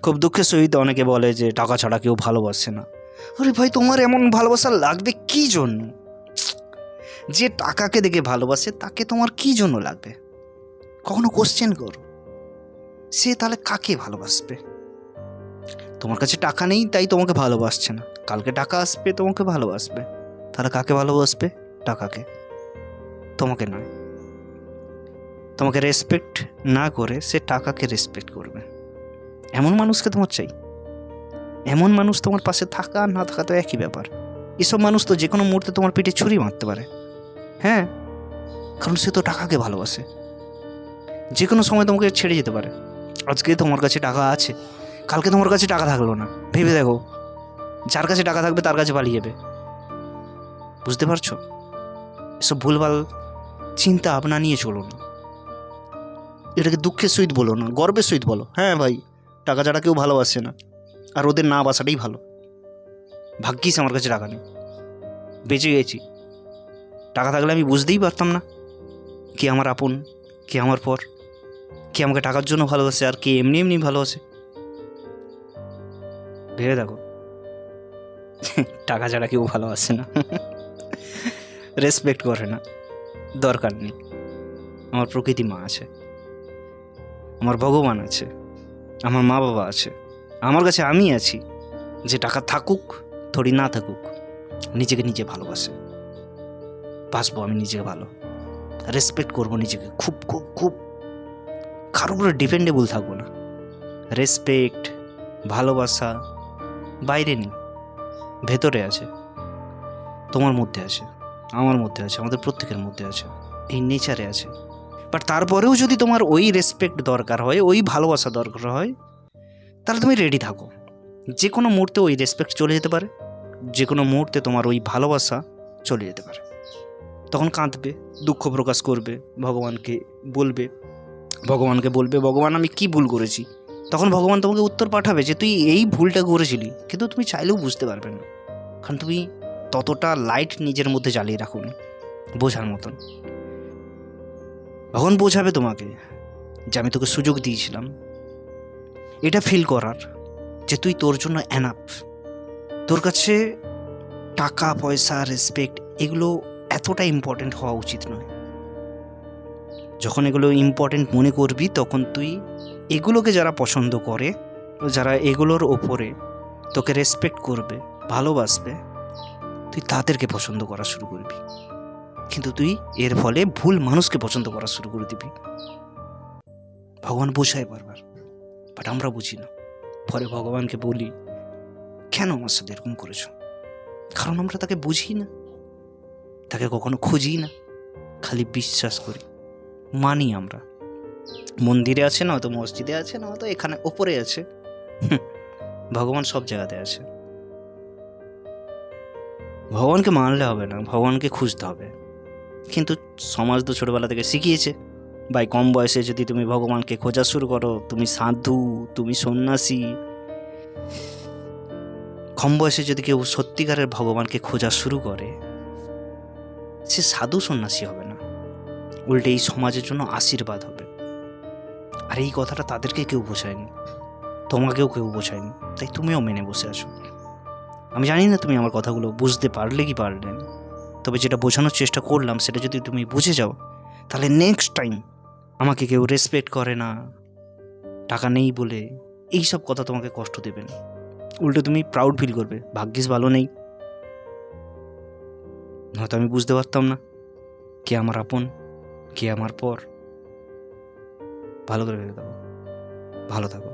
খুব দুঃখের সহিত অনেকে বলে যে টাকা ছাড়া কেউ ভালোবাসে না। আরে ভাই, তোমার এমন ভালোবাসা লাগবে কী জন্য? যে টাকাকে দেখে ভালোবাসে তাকে তোমার কী জন্য লাগবে? কখনো কোশ্চেন করো, সে তাহলে কাকে ভালোবাসবে? তোমার কাছে টাকা নেই তাই তোমাকে ভালোবাসছে না, কালকে টাকা আসবে তোমাকে ভালোবাসবে। তাহলে কাকে ভালোবাসবে? টাকাকে, তোমাকে নয়। তোমাকে রেসপেক্ট না করে সে টাকাকে রেসপেক্ট করবে। এমন মানুষকে তোমার চাই। এমন মানুষ তোমার পাশে থাকা আর না থাকা তো একই ব্যাপার। এসব মানুষ তো যে কোনো মুহূর্তে তোমার পিঠে ছুরি মারতে পারে। হ্যাঁ, কারণ সে তো টাকাকে ভালোবাসে। যে কোনো সময় তোমাকে ছেড়ে যেতে পারে। আজকে তোমার কাছে টাকা আছে, কালকে তোমার কাছে টাকা থাকলো না। ভেবে দেখো, যার কাছে টাকা থাকবে তার কাছে পালিয়ে যাবে। বুঝতে পারছো? এসব ভুলভাল চিন্তা ভাবনা নিয়ে চলো না। এটাকে দুঃখের সহিত বলো না, গর্বের সহিত বলো, হ্যাঁ ভাই, টাকা ছাড়া কেউ ভালোবাসে না, আর ওদের না বাসাটাই ভালো। ভাগ্যিস আমার কাছে টাকা নেই, বেঁচে গেছি। টাকা থাকলে আমি বুঝতেই পারতাম না কে আমার আপন, কে আমার পর, কে আমাকে টাকার জন্য ভালোবাসে আর কে এমনি এমনি ভালোবাসে। ভেবে দেখো, টাকা ছাড়া কেউ ভালোবাসে না, রেসপেক্ট করে না, দরকার নেই। আমার প্রকৃতি মা আছে, আমার ভগবান আছে, আমার মা বাবা আছে, আমার কাছে আমি আছি। যে টাকা থাকুক থোড়ি না থাকুক, নিজেকে নিজে ভালোবাসে। বাসবো আমি নিজেকে ভালো, রেসপেক্ট করবো নিজেকে, খুব খুব খুব কারোর উপরে ডিপেন্ডেবল থাকবো না। রেসপেক্ট, ভালোবাসা বাইরে নেই, ভেতরে আছে, তোমার মধ্যে আছে, আমার মধ্যে আছে, আমাদের প্রত্যেকের মধ্যে আছে, এই নেচারে আছে। বাট তারপরেও যদি তোমার ওই রেসপেক্ট দরকার হয়, ওই ভালোবাসা দরকার হয়, তাহলে তুমি রেডি থাকো। যে কোনো মুহূর্তে ওই রেসপেক্ট চলে যেতে পারে, যে কোনো মুহূর্তে তোমার ওই ভালোবাসা চলে যেতে পারে। তখন কাঁদবে, দুঃখ প্রকাশ করবে, ভগবানকে বলবে, ভগবান আমি কি ভুল করেছি। তখন ভগবান তোমাকে উত্তর পাঠাবে যে তুই এই ভুলটা করেছিলি, কিন্তু তুমি চাইলেও বুঝতে পারবে না, কারণ তুমি ততটা লাইট নিজের মধ্যে জ্বালিয়ে রাখুন বোঝার মতন। ভগবান বোঝাবে তোমাকে যে আমি তোকে সুযোগ দিয়েছিলাম এটা ফিল করার, যে তুই তোর জন্য এনাফ। তোর কাছে টাকা পয়সা রেসপেক্ট এগুলো এতটা ইম্পর্টেন্ট হওয়া উচিত নয়। যখন এগুলো ইম্পর্টেন্ট মনে করবি, তখন তুই এগুলোকে যারা পছন্দ করে, যারা এগুলোর ওপরে তোকে রেসপেক্ট করবে, ভালোবাসবে, তুই তাদেরকে পছন্দ করা শুরু করবি। কিন্তু তুই এর ফলে ভুল মানুষকে পছন্দ করা শুরু করে দিবি। ভগবান বোঝায় বারবার, বাট আমরা বুঝি না। পরে ভগবানকে বলি, কেন আমার সাথে এরকম করেছো? কারণ আমরা তাকে বুঝি না, তাকে কখনো খুঁজি না, খালি বিশ্বাস করি, মানি। আমরা মন্দিরে আছে, না হয়তো মসজিদে আছে, না হয়তো এখানে ওপরে আছে। ভগবান সব জায়গাতে আছে। ভগবানকে মানলে হবে না, ভগবানকে খুঁজতে হবে। কিন্তু সমাজ তো ছোটবেলা থেকে শিখিয়েছে, ভাই কম বয়সে যদি তুমি ভগবানকে খোঁজা শুরু করো, তুমি সাধু, তুমি সন্ন্যাসী। কম বয়সে যদি কেউ সত্যিকারের ভগবানকে খোঁজা শুরু করে, সে সাধু সন্ন্যাসী হবে না, উল্টে এই সমাজের জন্য আশীর্বাদ হবে। আর এই কথাটা তাদেরকে কেউ বোঝায়নি, তোমাকেও কেউ বোঝায়নি, তাই তুমিও মেনে বসে আছো। আমি জানি না তুমি আমার কথাগুলো বুঝতে পারলে কি পারলে না, তবে যেটা বোঝানোর চেষ্টা করলাম সেটা যদি তুমি বুঝে যাও, তাহলে নেক্সট টাইম আমাকে কেউ রেসপেক্ট করে না, টাকা নেই বলে এইসব কথা তোমাকে কষ্ট দেবে না, উল্টে তুমি প্রাউড ফিল করবে, ভাগ্যিস ভালো নেই, হয়তো আমি বুঝতে পারতাম না কে আমার আপন, কে আমার পর। ভালো করে ভেবে থাকো, ভালো থাকো।